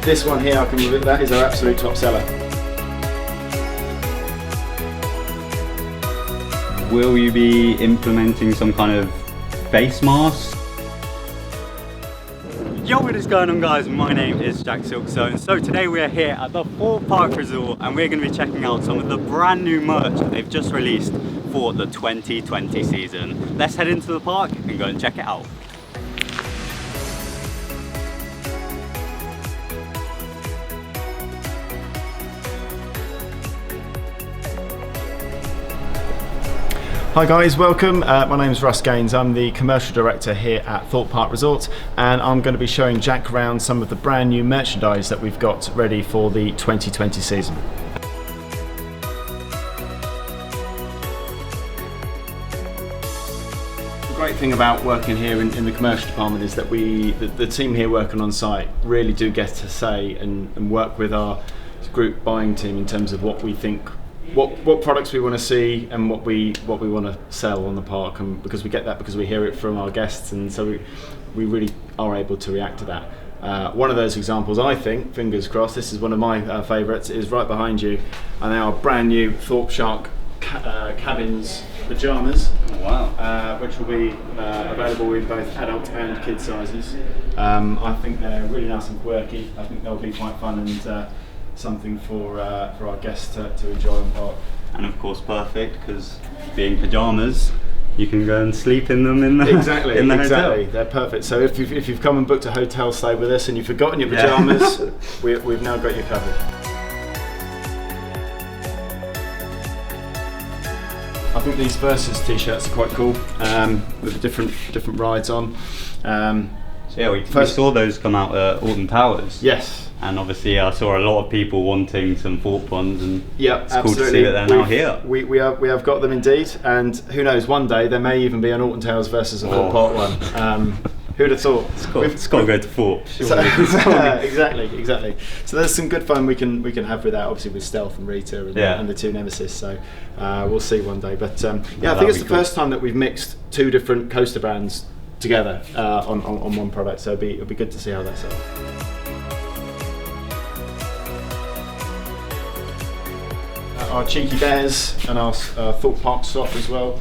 This one here, that is our absolute top seller. Will you be implementing some kind of face mask? Yo, what is going on, guys? My name is TheJackSilkstone. So today we are here at the Thorpe Resort and we're going to be checking out some of the brand new merch that they've just released for the 2020 season. Let's head into the park and go and check it out. Hi guys, welcome. My name is Russ Gaines. I'm the commercial director here at Thorpe Resort, and I'm going to be showing Jack around some of the brand new merchandise that we've got ready for the 2020 season. The great thing about working here in the commercial department is that the team here working on site really do get to say and work with our group buying team in terms of what we think, what products we want to see and what we want to sell on the park, and because we get that because we hear it from our guests, and so we really are able to react to that. One of those examples, I think, fingers crossed, this is one of my favourites, is right behind you, and our brand new Thorpe Shark cabins pyjamas. Wow. Which will be available in both adult and kid sizes. I think they're really nice and quirky. I think they'll be quite fun and something for our guests to enjoy on park. And of course perfect, because being pyjamas, you can go and sleep in them in the exactly. hotel. They're perfect. So if you've come and booked a hotel stay with us and you've forgotten your pyjamas, we've now got you covered. I think these Versus t-shirts are quite cool, with the different rides on. So yeah, we saw those come out at Alton Towers. Yes. And obviously I saw a lot of people wanting some Thorpe ones, and it's absolutely. cool to see that they're now here. We have got them indeed, and who knows, one day there may even be an Alton Towers versus a Thorpe Park one. Who'd have thought? It's got to go to Thorpe. Exactly. So there's some good fun we can have with that, obviously with Stealth and Rita and the two Nemesis. So we'll see one day. But I think it's the first time that we've mixed two different coaster brands together on one product. So it'll be good to see how that's out. Our cheeky bears and our Thorpe Park stock as well.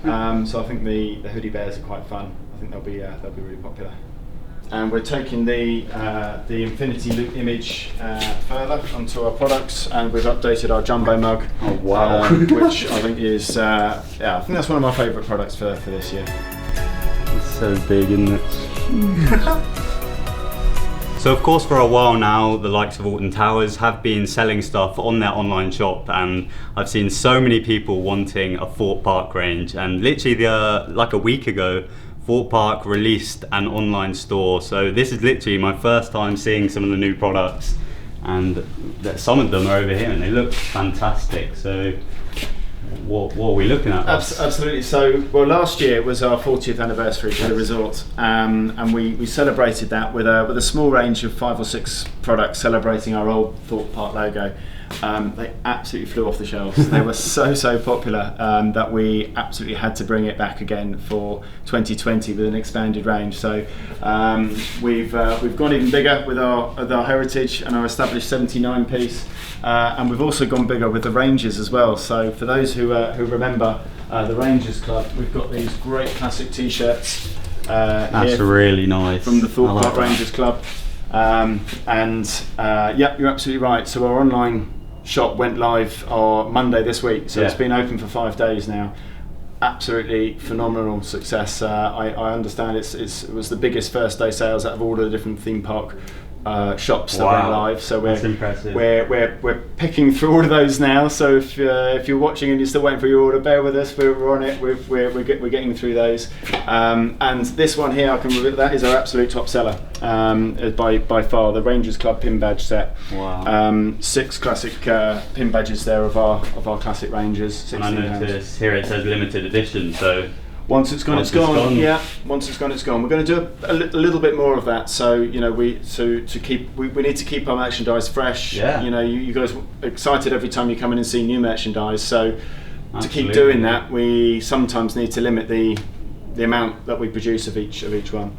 So I think the hoodie bears are quite fun. I think they'll be really popular. And we're taking the Infinity Loop image further onto our products, and we've updated our jumbo mug. Oh wow! Which I think is I think that's one of my favourite products for this year. It's so big, isn't it? So of course for a while now the likes of Alton Towers have been selling stuff on their online shop, and I've seen so many people wanting a Thorpe Park range, and literally like a week ago Thorpe Park released an online store. So this is literally my first time seeing some of the new products, and some of them are over here and they look fantastic. So what are we looking at? Absolutely. So, well, last year was our 40th anniversary for the resort, and we celebrated that with a small range of 5 or 6 products celebrating our old Thorpe Park logo. They absolutely flew off the shelves. They were so popular that we absolutely had to bring it back again for 2020 with an expanded range. So we've gone even bigger with our heritage and our established 79 piece, and we've also gone bigger with the Rangers as well. So for those who remember the Rangers Club, we've got these great classic t-shirts. That's really nice. From the Thorpe Park Rangers Club. You're absolutely right. So our online shop went live on Monday this week, so it's been open for 5 days now. Absolutely phenomenal success. I understand it was the biggest first day sales out of all the different theme park shops that went live. So we're picking through all of those now. So if you're watching and you're still waiting for your order, bear with us. We're on it. We're getting through those. And this one here, that is our absolute top seller by far. The Rangers Club pin badge set. Wow. 6 classic pin badges there of our classic Rangers. And I noticed here it says limited edition. So. Once it's gone, it's gone. Yeah, once it's gone, it's gone. We're going to do a little bit more of that. So we need to keep our merchandise fresh. Yeah. You guys are excited every time you come in and see new merchandise. So to keep doing that, we sometimes need to limit the the amount that we produce of each one.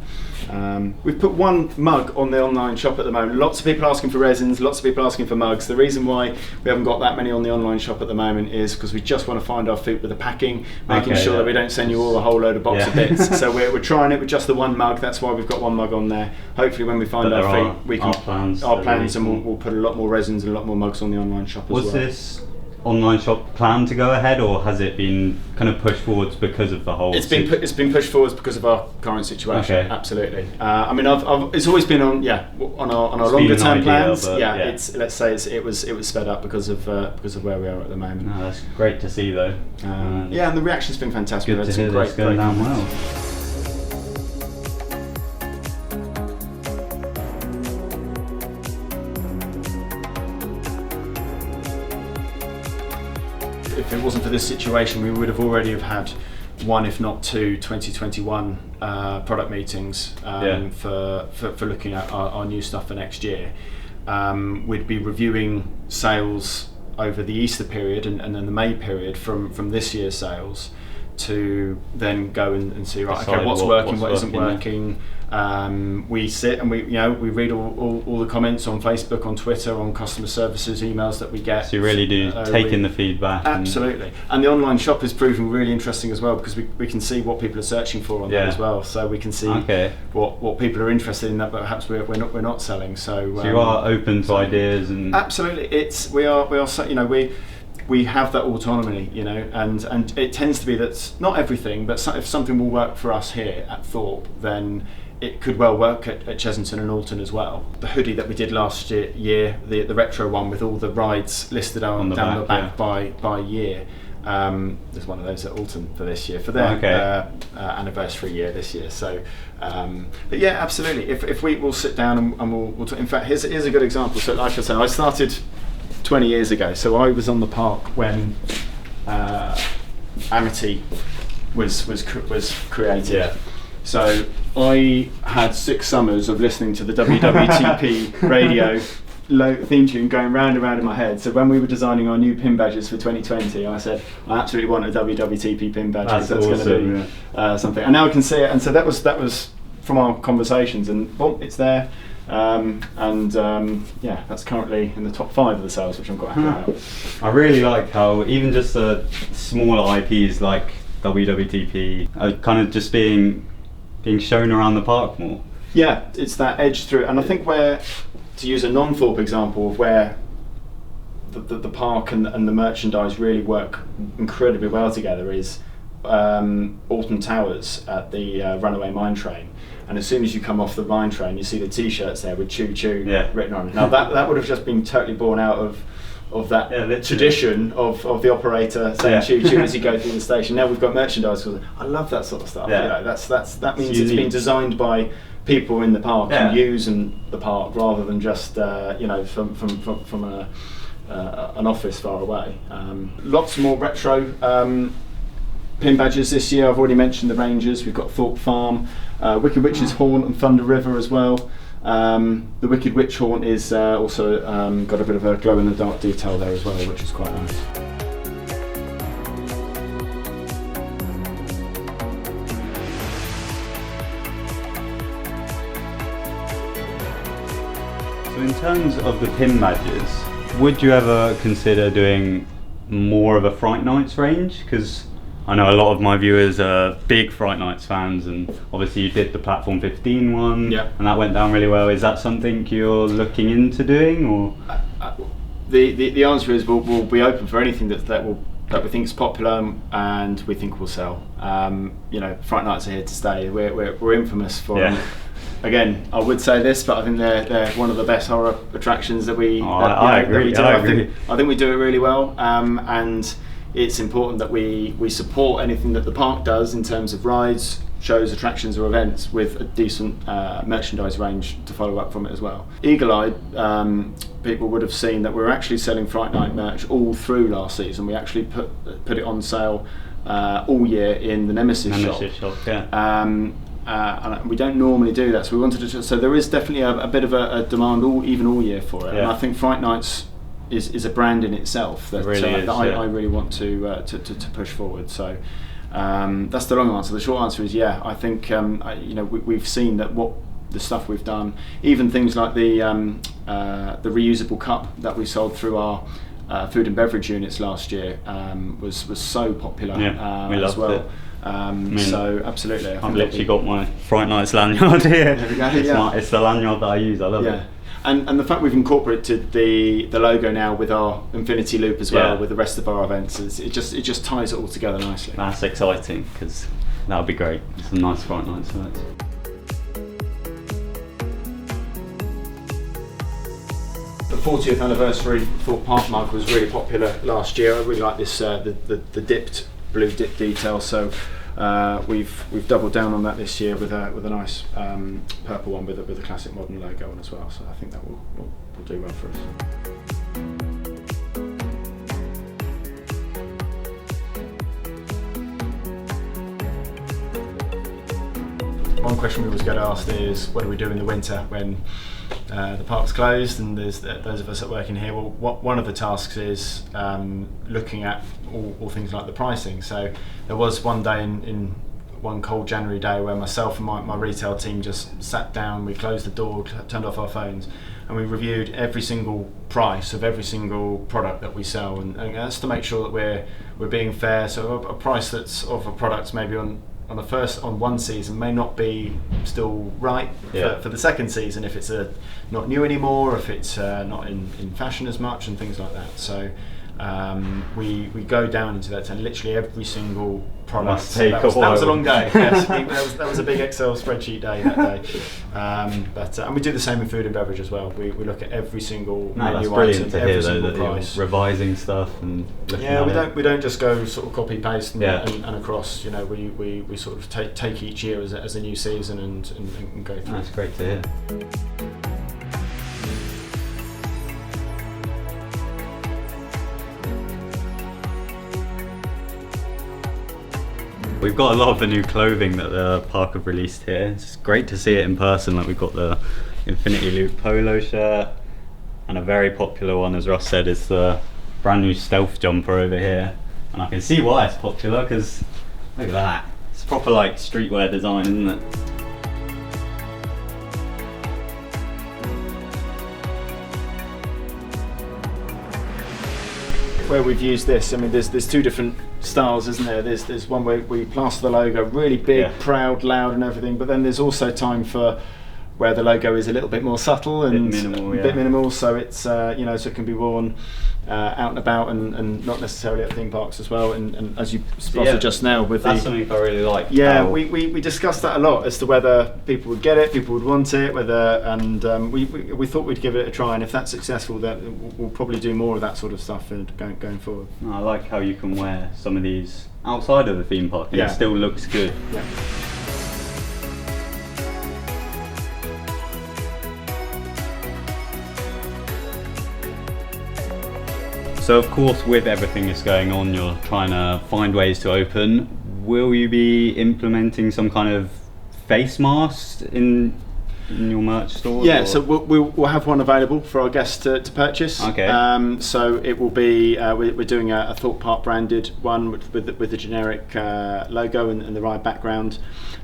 We've put one mug on the online shop at the moment. Lots of people asking for resins, lots of people asking for mugs. The reason why we haven't got that many on the online shop at the moment is because we just want to find our feet with the packing, making sure that we don't send you all a whole load of box of bits. So we're trying it with just the one mug. That's why we've got one mug on there. Hopefully when we find our feet, we can our plans and we'll put a lot more resins and a lot more mugs on the online shop as well. Was this online shop planned to go ahead, or has it been kind of pushed forwards because of the whole? It's been pushed forwards because of our current situation. Okay. Absolutely. I mean, it's always been on our longer term plans. Let's say it was sped up because of where we are at the moment. No, that's great to see though. And the reaction's been fantastic. Good to hear this going down well. If it wasn't for this situation, we would have already have had one, if not two, 2021 product meetings for looking at our new stuff for next year. We'd be reviewing sales over the Easter period and then the May period from this year's sales to then go and see what's working, what isn't working. We sit and we read all the comments on Facebook, on Twitter, on customer services emails that we get. So you really do take in the feedback. Absolutely, and the online shop is proving really interesting as well because we can see what people are searching for on there as well. So we can see what people are interested in that, but perhaps we're not selling. So you are open to ideas and absolutely, we have that autonomy, and it tends to be that not everything, but if something will work for us here at Thorpe, then it could well work at Chesington and Alton as well. The hoodie that we did last year, the retro one with all the rides listed down the back by year. There's one of those at Alton for this year, for their anniversary year this year. So, but yeah, absolutely. If we'll sit down and we'll talk. In fact, here's a good example. So, like I said, I started 20 years ago. So I was on the park when Amity was created. Yeah. So I had 6 summers of listening to the WWTP radio theme tune going round and round in my head. So when we were designing our new pin badges for 2020, I said I absolutely want a WWTP pin badge. That's awesome, going to be something. And now I can see it. And so that was from our conversations, and boom, it's there. That's currently in the top 5 of the sales, which I'm quite happy about. I really like how even just the smaller IPs like WWTP are kind of just being shown around the park more. Yeah, it's that edge through, and I think where, to use a non-Thorpe example of where the park and the merchandise really work incredibly well together is Alton Towers at the Runaway Mine Train. And as soon as you come off the mine train, you see the T-shirts there with "Choo Choo" written on it. Now that would have just been totally born out of that tradition of the operator saying "Choo Choo" as you go through the station. Now we've got merchandise. I love that sort of stuff. Yeah. That means it's been designed by people in the park and using the park rather than just from an office far away. Lots more retro pin badges this year. I've already mentioned the Rangers. We've got Thorpe Farm. Wicked Witch's Haunt and Thunder River as well. The Wicked Witch Haunt is also got a bit of a glow in the dark detail there as well, which is quite nice. So in terms of the pin badges, would you ever consider doing more of a Fright Nights range? Because I know a lot of my viewers are big Fright Nights fans, and obviously you did the Platform 15 one, and that went down really well. Is that something you're looking into doing, or? The answer is we'll be open for anything that we think is popular and we think will sell. Fright Nights are here to stay. We're infamous for. Again, I would say this, but I think they're one of the best horror attractions that we. I agree. I think we do it really well, and it's important that we support anything that the park does in terms of rides, shows, attractions or events with a decent merchandise range to follow up from it as well. Eagle-eyed people would have seen that we're actually selling Fright Night merch all through last season. We actually put it on sale all year in the Nemesis shop. And we don't normally do that, so we wanted to. So there is definitely a bit of a demand all year for it, and I think Fright Nights is a brand in itself that, I really want to push forward. So That's the long answer. The short answer is yeah. I think we've seen that what the stuff we've done, even things like the reusable cup that we sold through our food and beverage units last year was so popular. Yeah, we as loved well. it. So absolutely, I've literally got my Fright Nights lanyard here. There we go, It's the lanyard that I use. I love it. And the fact we've incorporated the logo now with our infinity loop as well, with the rest of our events, it just ties it all together nicely. That's exciting, because that would be great. It's a nice Fright Nights event. The 40th anniversary Thorpe Pathmark was really popular last year. I really like this the dipped blue dip detail. So we've doubled down on that this year with a nice purple one with a classic modern logo on as well. So I think that will do well for us. One question we always get asked is, what do we do in the winter when the park's closed and there's those of us that work in here? Well, one of the tasks is looking at all things like the pricing. So there was one day in one cold January day where myself and my retail team just sat down, we closed the door, turned off our phones, and we reviewed every single price of every single product that we sell, and that's to make sure that we're being fair. So a price that's of a product maybe on one season may not be still right for the second season if it's not new anymore, if it's not in fashion as much, and things like that. So we go down into that, and literally every single product. That was a long day. Yes, that was a big Excel spreadsheet day that day. And we do the same in food and beverage as well. We look at every single menu item, every single price. Revising stuff and we don't just go sort of copy paste and across. You know, we sort of take each year as a new season and go through. That's great to hear. We've got a lot of the new clothing that the park have released here. It's great to see it in person. Like, we've got the Infinity Loop polo shirt, and a very popular one, as Ross said, is the brand new stealth jumper over here. And I can see why it's popular, because look at that. It's proper like streetwear design, isn't it? Where we've used this, I mean, there's two different styles, isn't there? There's one where we plaster the logo really big, proud, loud, and everything. But then there's also time for where the logo is a little bit more subtle and a bit minimal, so it's so it can be worn out and about and not necessarily at theme parks as well. And as you spotted just now with that's something I really like. Yeah, we discussed that a lot as to whether people would get it, people would want it, we thought we'd give it a try, and if that's successful, then we'll probably do more of that sort of stuff going forward. I like how you can wear some of these outside of the theme park and it still looks good. Yeah. So of course, with everything that's going on, you're trying to find ways to open. Will you be implementing some kind of face mask in your merch store? Yeah, so we'll have one available for our guests to purchase. Okay. So it will be, we're doing a Thorpe Park branded one with the generic logo and the ride background.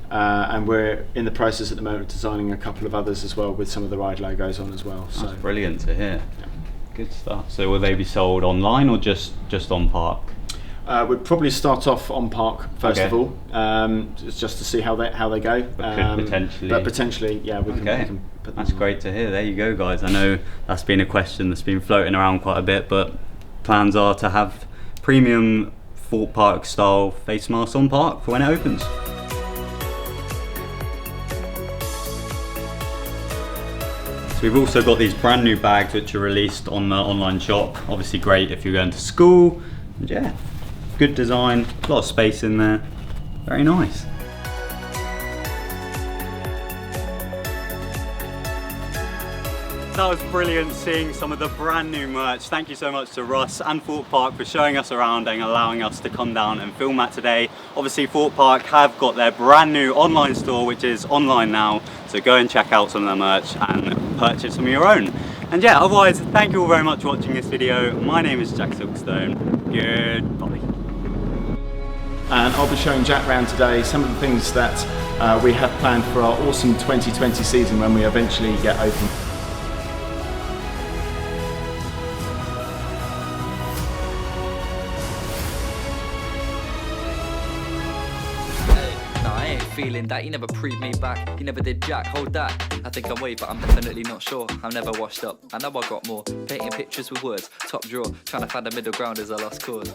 And we're in the process at the moment of designing a couple of others as well with some of the ride logos on as well. That's brilliant to hear. Yeah. Good stuff. So will they be sold online or just on park? We'd probably start off on park first of all, just to see how they go. But potentially, yeah, we can put them That's on. Great to hear. There you go, guys. I know that's been a question that's been floating around quite a bit, but plans are to have premium Thorpe Park style face masks on park for when it opens. So we've also got these brand new bags which are released on the online shop. Obviously great if you're going to school. And yeah, good design, a lot of space in there. Very nice. That was brilliant seeing some of the brand new merch. Thank you so much to Russ and Thorpe Park for showing us around and allowing us to come down and film that today. Obviously Thorpe Park have got their brand new online store, which is online now, so go and check out some of their merch and purchase some of your own. And yeah, otherwise, thank you all very much for watching this video. My name is Jack Silkstone. Goodbye. and I'll be showing Jack around today some of the things that we have planned for our awesome 2020 season when we eventually get open. Feeling that you never proved me back, you never did jack, hold that. I think I'm way, but I'm definitely not sure. I'm never washed up, I know I got more. Painting pictures with words, top drawer, trying to find a middle ground is a lost cause.